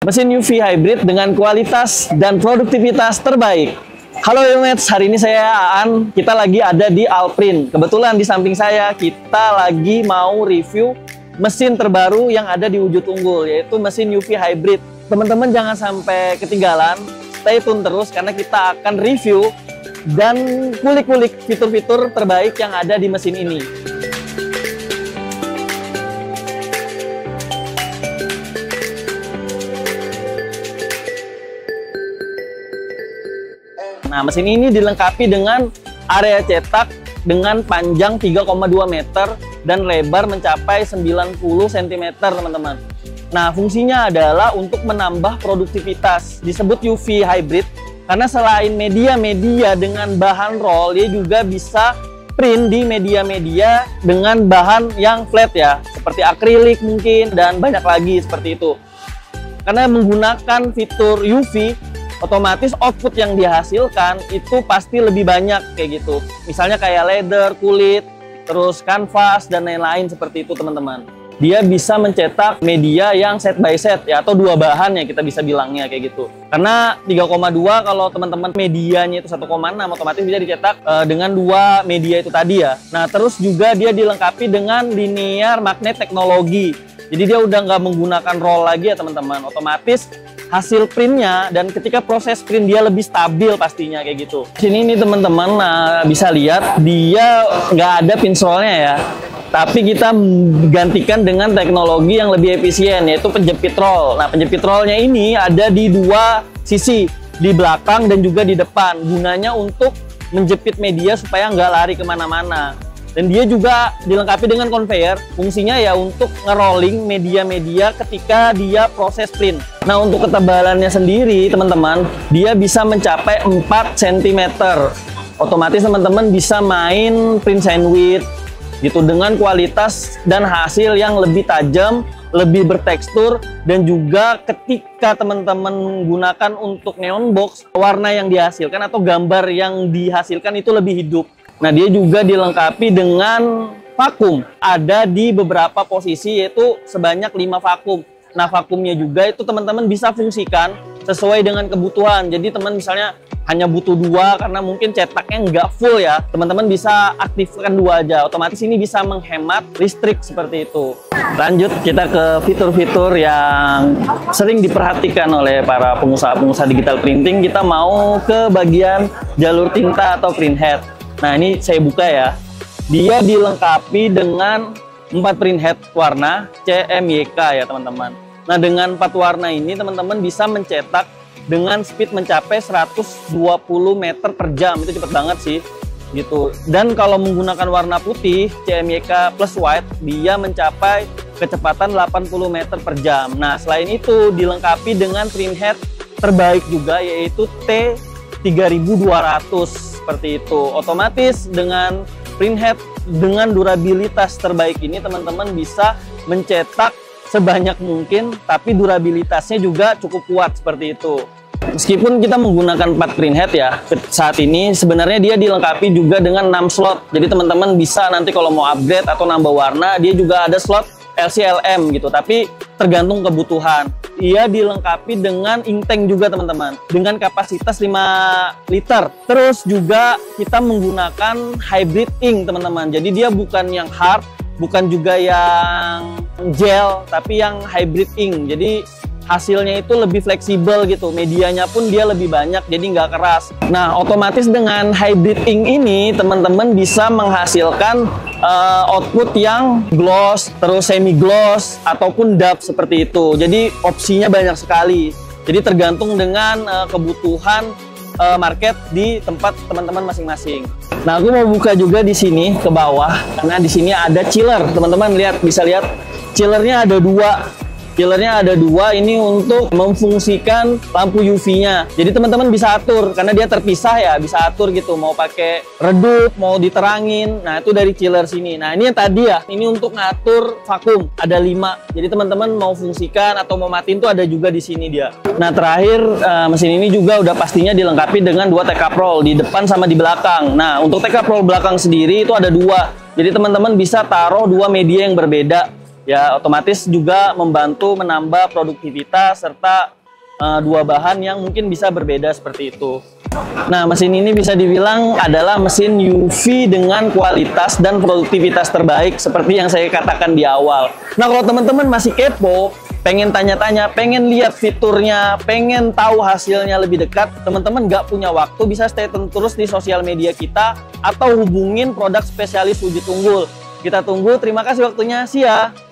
Mesin UV hybrid dengan kualitas dan produktivitas terbaik. Halo Yomates, hari ini saya Aan. Kita lagi ada di Alprint. Kebetulan di samping saya kita lagi mau review mesin terbaru yang ada di Wujud Unggul, yaitu mesin UV hybrid. Teman-teman jangan sampai ketinggalan, stay tune terus karena kita akan review dan kulik-kulik fitur-fitur terbaik yang ada di mesin ini. Nah, mesin ini dilengkapi dengan area cetak dengan panjang 3,2 meter dan lebar mencapai 90 cm, teman-teman. Nah, fungsinya adalah untuk menambah produktivitas. Disebut UV hybrid karena selain media-media dengan bahan roll, dia juga bisa print di media-media dengan bahan yang flat ya, seperti akrilik mungkin, dan banyak lagi seperti itu. Karena menggunakan fitur UV, otomatis output yang dihasilkan itu pasti lebih banyak kayak gitu. Misalnya kayak leather, kulit, terus kanvas, dan lain-lain seperti itu, teman-teman. Dia bisa mencetak media yang set by set ya, atau dua bahan ya kita bisa bilangnya kayak gitu. Karena 3,2 kalau teman-teman medianya itu 1,6, otomatis bisa dicetak dengan dua media itu tadi ya. Nah, terus juga dia dilengkapi dengan linear magnet teknologi. Jadi dia udah nggak menggunakan roll lagi ya teman-teman. Otomatis hasil printnya dan ketika proses print dia lebih stabil pastinya kayak gitu. Sini nih teman-teman, bisa lihat dia nggak ada pinrollnya ya. Tapi kita gantikan dengan teknologi yang lebih efisien, yaitu penjepit roll. Nah, penjepit rollnya ini ada di dua sisi, di belakang dan juga di depan. Gunanya untuk menjepit media supaya nggak lari kemana-mana. Dan dia juga dilengkapi dengan conveyor, fungsinya ya untuk ngerolling media-media ketika dia proses print. Nah, untuk ketebalannya sendiri, teman-teman, dia bisa mencapai 4 cm. Otomatis teman-teman bisa main print sandwich gitu dengan kualitas dan hasil yang lebih tajam, lebih bertekstur, dan juga ketika teman-teman menggunakan untuk neon box, warna yang dihasilkan atau gambar yang dihasilkan itu lebih hidup. Nah, dia juga dilengkapi dengan vakum. Ada di beberapa posisi, yaitu sebanyak 5 vakum. Nah, vakumnya juga itu teman-teman bisa fungsikan sesuai dengan kebutuhan. Jadi teman misalnya hanya butuh 2 karena mungkin cetaknya nggak full ya, teman-teman bisa aktifkan 2 aja. Otomatis ini bisa menghemat listrik seperti itu. Lanjut kita ke fitur-fitur yang sering diperhatikan oleh para pengusaha-pengusaha digital printing. Kita mau ke bagian jalur tinta atau printhead. Nah, ini saya buka ya. Dia dilengkapi dengan 4 printhead warna CMYK ya teman-teman. Nah, dengan 4 warna ini teman-teman bisa mencetak dengan speed mencapai 120 meter per jam. Itu cepet banget sih gitu. Dan kalau menggunakan warna putih CMYK plus white, dia mencapai kecepatan 80 meter per jam. Nah, selain itu dilengkapi dengan printhead terbaik juga, yaitu T3200 seperti itu. Otomatis dengan printhead dengan durabilitas terbaik ini teman-teman bisa mencetak sebanyak mungkin, tapi durabilitasnya juga cukup kuat seperti itu. Meskipun kita menggunakan 4 printhead ya, saat ini sebenarnya dia dilengkapi juga dengan 6 slot. Jadi teman-teman bisa nanti kalau mau upgrade atau nambah warna, dia juga ada slot LCLM gitu, tapi tergantung kebutuhan. Ia dilengkapi dengan inktank juga teman-teman, dengan kapasitas 5 liter. Terus juga kita menggunakan hybrid ink teman-teman. Jadi dia bukan yang hard, bukan juga yang gel, tapi yang hybrid ink. Jadi hasilnya itu lebih fleksibel gitu, medianya pun dia lebih banyak, jadi nggak keras. Nah, otomatis dengan hybrid ink ini teman-teman bisa menghasilkan output yang gloss, terus semi gloss, ataupun dab seperti itu. Jadi opsinya banyak sekali. Jadi tergantung dengan kebutuhan market di tempat teman-teman masing-masing. Nah, aku mau buka juga di sini ke bawah, karena di sini ada chiller. Teman-teman lihat, bisa lihat chillernya ada 2. Chillernya ada 2, ini untuk memfungsikan lampu UV-nya. Jadi teman-teman bisa atur, karena dia terpisah ya, bisa atur gitu. Mau pakai redup, mau diterangin. Nah, itu dari chiller sini. Nah, ini yang tadi ya, ini untuk ngatur vakum. Ada 5. Jadi teman-teman mau fungsikan atau mau matiin tuh ada juga di sini dia. Nah, terakhir mesin ini juga udah pastinya dilengkapi dengan 2 take-up roll di depan sama di belakang. Nah, untuk take-up roll belakang sendiri itu ada 2. Jadi teman-teman bisa taruh 2 media yang berbeda. Ya, otomatis juga membantu menambah produktivitas serta dua bahan yang mungkin bisa berbeda seperti itu. Nah, mesin ini bisa dibilang adalah mesin UV dengan kualitas dan produktivitas terbaik seperti yang saya katakan di awal. Nah, kalau teman-teman masih kepo, pengen tanya-tanya, pengen lihat fiturnya, pengen tahu hasilnya lebih dekat, teman-teman nggak punya waktu, bisa stay tune terus di sosial media kita atau hubungin produk spesialis wujud unggul. Kita tunggu, terima kasih waktunya, see ya!